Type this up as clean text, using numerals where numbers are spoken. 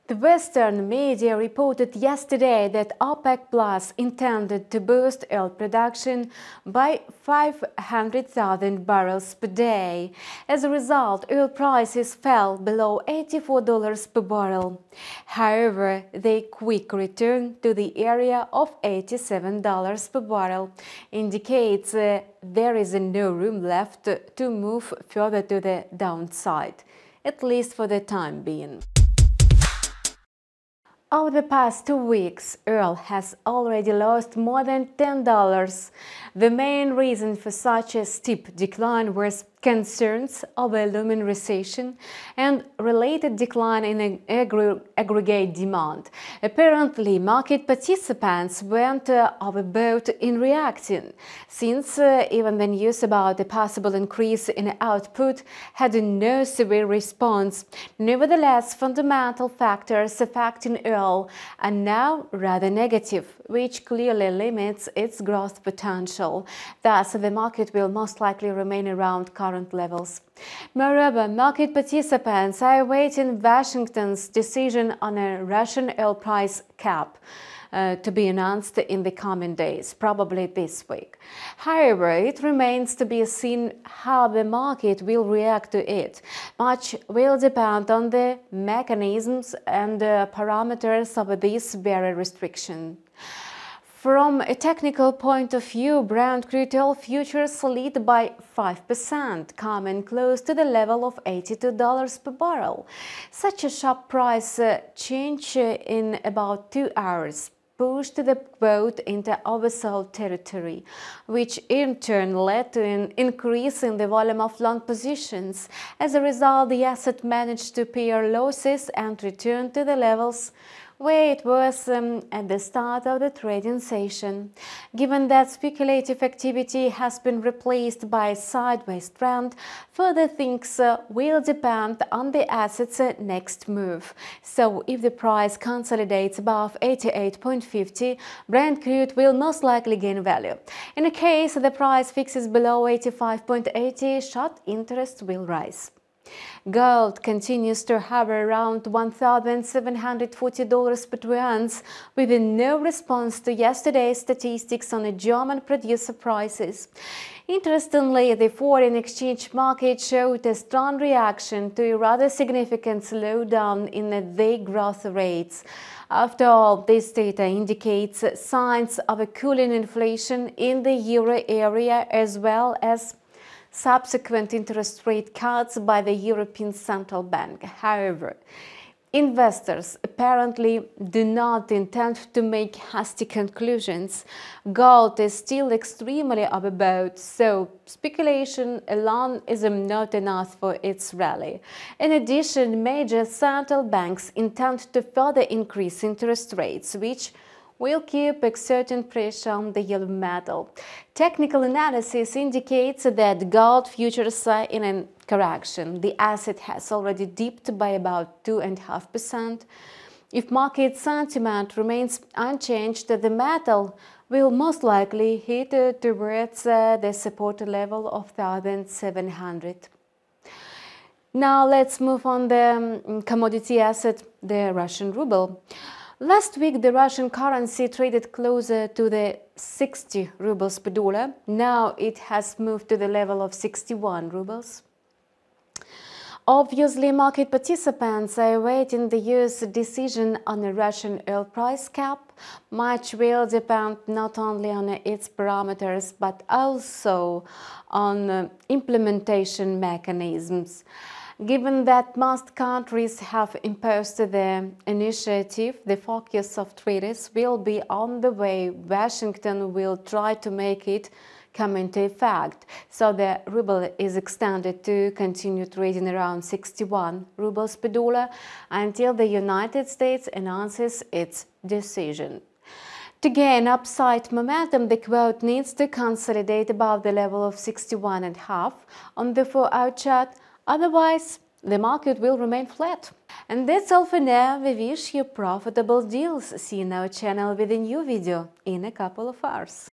The Western media reported yesterday that OPEC Plus intended to boost oil production by 500,000 barrels per day. As a result, oil prices fell below $84 per barrel. However, they quickly returned to the area of $87 per barrel, indicates there is no room left to move further to the downside, at least for the time being. Over the past 2 weeks, oil has already lost more than $10. The main reason for such a steep decline was concerns over a looming recession and related decline in aggregate demand. Apparently, market participants went overboard in reacting, since even the news about a possible increase in output had no severe response. Nevertheless, fundamental factors affecting oil are now rather negative, which clearly limits its growth potential. Thus, the market will most likely remain around current levels. Moreover, market participants are awaiting Washington's decision on a Russian oil price cap to be announced in the coming days, probably this week. However, it remains to be seen how the market will react to it. Much will depend on the mechanisms and parameters of this very restriction. From a technical point of view, Brent crude oil futures lead by 5%, coming close to the level of $82 per barrel. Such a sharp price change in about 2 hours pushed the quote into oversold territory, which in turn led to an increase in the volume of long positions. As a result, the asset managed to pare losses and return to the levels where it was at the start of the trading session. Given that speculative activity has been replaced by a sideways trend, further things will depend on the asset's next move. So, if the price consolidates above 88.50, Brent crude will most likely gain value. In a case the price fixes below 85.80, short interest will rise. Gold continues to hover around $1,740 per ounce, with no response to yesterday's statistics on the German producer prices. Interestingly, the foreign exchange market showed a strong reaction to a rather significant slowdown in the growth rates. After all, this data indicates signs of a cooling inflation in the euro area, as well as subsequent interest rate cuts by the European Central Bank. However, investors apparently do not intend to make hasty conclusions. Gold is still extremely overbought, so speculation alone is not enough for its rally. In addition, major central banks intend to further increase interest rates, which will keep exerting pressure on the yellow metal. Technical analysis indicates that gold futures are in a correction. The asset has already dipped by about 2.5%. If market sentiment remains unchanged, the metal will most likely hit towards the support level of 1,700. Now let's move on the commodity asset, the Russian ruble. Last week, the Russian currency traded closer to the 60 rubles per dollar. Now it has moved to the level of 61 rubles. Obviously, market participants are awaiting the US decision on a Russian oil price cap. Much will depend not only on its parameters, but also on implementation mechanisms. Given that most countries have imposed the initiative, the focus of traders will be on the way Washington will try to make it come into effect. So the ruble is extended to continue trading around 61 rubles per dollar until the United States announces its decision. To gain upside momentum, the quote needs to consolidate above the level of 61.5 on the 4-hour chart. Otherwise, the market will remain flat. And that's all for now. We wish you profitable deals. See you on our channel with a new video in a couple of hours.